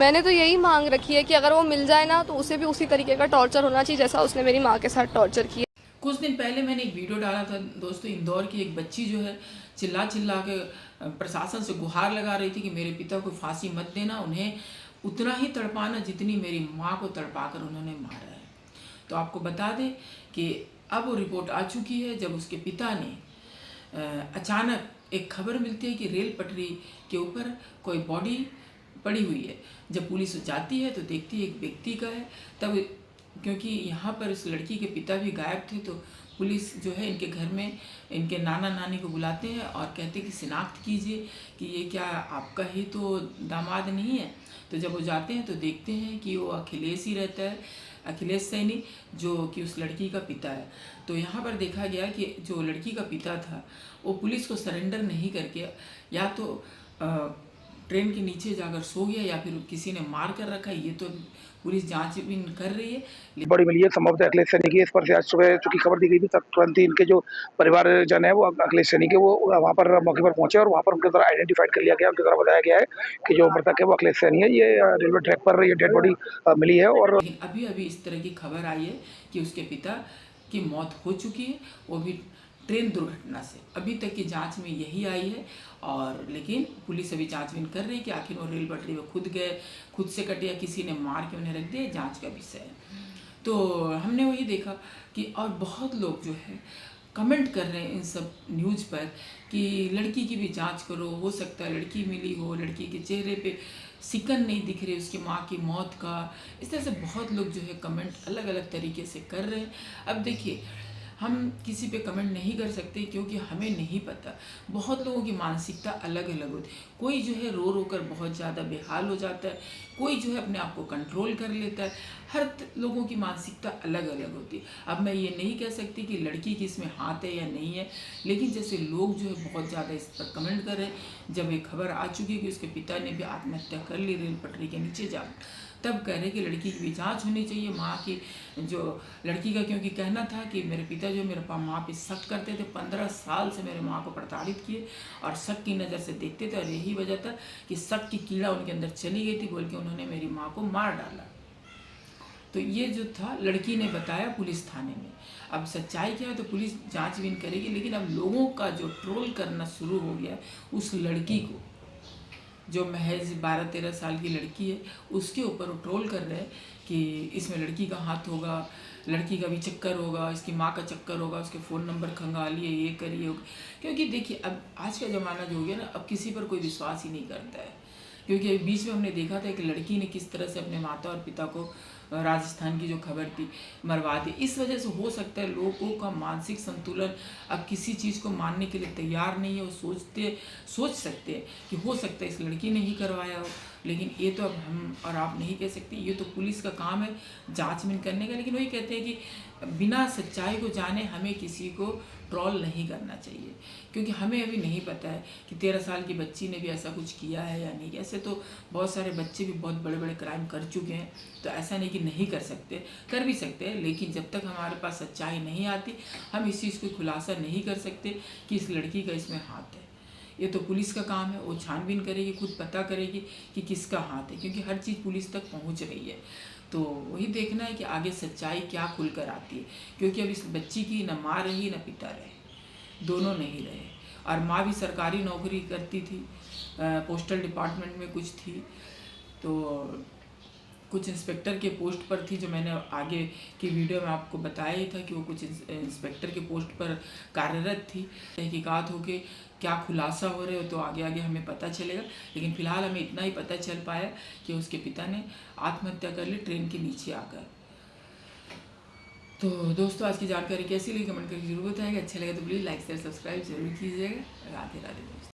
मैंने तो यही मांग रखी है कि अगर वो मिल जाए ना तो उसे भी उसी तरीके का टॉर्चर होना चाहिए जैसा उसने मेरी माँ के साथ टॉर्चर किया। कुछ दिन पहले मैंने एक वीडियो डाला था दोस्तों, इंदौर की एक बच्ची जो है चिल्ला चिल्ला के प्रशासन से गुहार लगा रही थी कि मेरे पिता को फांसी मत देना, उन्हें उतना ही तड़पाना जितनी मेरी माँ को तड़पाकर उन्होंने मारा है। तो आपको बता दें कि अब वो रिपोर्ट आ चुकी है जब उसके पिता ने अचानक एक खबर मिलती है कि रेल पटरी के ऊपर कोई बॉडी पड़ी हुई है। जब पुलिस जाती है तो देखती है एक व्यक्ति का है। तब क्योंकि यहाँ पर इस लड़की के पिता भी गायब थे तो पुलिस जो है इनके घर में इनके नाना नानी को बुलाते हैं और कहते हैं कि शिनाख्त कीजिए कि ये क्या आपका ही तो दामाद नहीं है। तो जब वो जाते हैं तो देखते हैं कि वो अखिलेश ही रहता है, अखिलेश सैनी, जो कि उस लड़की का पिता है। तो यहाँ पर देखा गया कि जो लड़की का पिता था वो पुलिस को सरेंडर नहीं करके या तो ट्रेन के नीचे जाकर सो गया या फिर किसी ने मार कर रखा, ये तो पुलिस जांच भी कर रही है। बड़ी मिली है संभवतः अखिलेश सैनी की। इस पर से आज सुबह चूंकि खबर दी गई थी तब तुरंत ही इनके जो परिवारजन है वो अखिलेश सैनी के वो वहाँ पर मौके पर पहुंचे और वहाँ पर उनके द्वारा आइडेंटिफाइड कर लिया गया। उनके द्वारा बताया गया है कि जो मृतक है वो अखिलेश सैनी है। ये रेलवे ट्रैक पर ये डेड बॉडी मिली है। और अभी अभी इस तरह की खबर आई है कि उसके पिता की मौत हो चुकी है, वो भी ट्रेन दुर्घटना से। अभी तक की जांच में यही आई है और लेकिन पुलिस अभी जांचबीन कर रही है कि आखिर वो रेल पटरी में खुद गए, खुद से कटे या किसी ने मार के उन्हें रख दिया, जांच का विषय है। तो हमने वही देखा कि और बहुत लोग जो है कमेंट कर रहे हैं इन सब न्यूज़ पर कि लड़की की भी जांच करो, हो सकता है लड़की मिली हो, लड़की के चेहरे पे सिकन नहीं दिख रही उसकी माँ की मौत का। इस तरह से बहुत लोग जो है कमेंट अलग अलग तरीके से कर रहे हैं। अब देखिए, हम किसी पे कमेंट नहीं कर सकते क्योंकि हमें नहीं पता। बहुत लोगों की मानसिकता अलग अलग होती है। कोई जो है रो रो कर बहुत ज़्यादा बेहाल हो जाता है, कोई जो है अपने आप को कंट्रोल कर लेता है। हर लोगों की मानसिकता अलग अलग होती है। अब मैं ये नहीं कह सकती कि लड़की की इसमें हाथ है या नहीं है, लेकिन जैसे लोग जो है बहुत ज़्यादा इस पर कमेंट कर रहे हैं। जब एक खबर आ चुकी है कि उसके पिता ने भी आत्महत्या कर ली रेल पटरी के नीचे जा, तब कह रहे कि लड़की की भी जांच होनी चाहिए, माँ की जो लड़की का, क्योंकि कहना था कि मेरे पिता जो मेरे माँ पे शक करते थे, 15 साल से मेरे माँ को प्रताड़ित किए और शक की नज़र से देखते थे और यही वजह था कि शक की कीड़ा उनके अंदर चली गई थी, बोल के उन्होंने मेरी माँ को मार डाला। तो ये जो था लड़की ने बताया पुलिस थाने में। अब सच्चाई क्या है तो पुलिस जांचबीन करेगी, लेकिन अब लोगों का जो ट्रोल करना शुरू हो गया उस लड़की को, जो महज 12-13 साल की लड़की है, उसके ऊपर वो ट्रोल कर रहे हैं कि इसमें लड़की का हाथ होगा, लड़की का भी चक्कर होगा, इसकी माँ का चक्कर होगा, उसके फ़ोन नंबर खंगालिए, ये करिए होगा। क्योंकि देखिए अब आज का ज़माना जो हो गया ना, अब किसी पर कोई विश्वास ही नहीं करता है। क्योंकि बीच में हमने देखा था कि लड़की ने किस तरह से अपने माता और पिता को, राजस्थान की जो खबर थी, मरवा दी। इस वजह से हो सकता है लोगों का मानसिक संतुलन अब किसी चीज़ को मानने के लिए तैयार नहीं है। वो सोच सकते हैं कि हो सकता है इस लड़की ने ही करवाया हो, लेकिन ये तो अब हम और आप नहीं कह सकते। ये तो पुलिस का काम है जांचबीन करने का। लेकिन वही कहते हैं कि बिना सच्चाई को जाने हमें किसी को ट्रोल नहीं करना चाहिए, क्योंकि हमें अभी नहीं पता है कि 13 साल की बच्ची ने भी ऐसा कुछ किया है या नहीं। ऐसे तो बहुत सारे बच्चे भी बहुत बड़े बड़े क्राइम कर चुके हैं, तो ऐसा नहीं कि नहीं कर सकते, कर भी सकते हैं। लेकिन जब तक हमारे पास सच्चाई नहीं आती हम इस चीज़ को खुलासा नहीं कर सकते कि इस लड़की का इसमें हाथ है। ये तो पुलिस का काम है, वो छानबीन करेगी, खुद पता करेगी कि किसका हाथ है, क्योंकि हर चीज़ पुलिस तक पहुंच रही है। तो वही देखना है कि आगे सच्चाई क्या खुल कर आती है, क्योंकि अब इस बच्ची की न माँ रही न पिता रहे, दोनों नहीं रहे। और माँ भी सरकारी नौकरी करती थी, पोस्टल डिपार्टमेंट में कुछ थी, तो कुछ इंस्पेक्टर के पोस्ट पर थी, जो मैंने आगे की वीडियो में आपको बताया ही था कि वो कुछ इंस्पेक्टर के पोस्ट पर कार्यरत थी। तहकीकात होके क्या खुलासा हो रहे हो तो आगे आगे हमें पता चलेगा, लेकिन फ़िलहाल हमें इतना ही पता चल पाया कि उसके पिता ने आत्महत्या कर ली ट्रेन के नीचे आकर। तो दोस्तों, आज की जानकारी कैसी लगी कमेंट करके जरूर बताएगा। अच्छा लगे तो प्लीज़ लाइक शेयर सब्सक्राइब जरूर कीजिएगा। राधे राधे दोस्तों।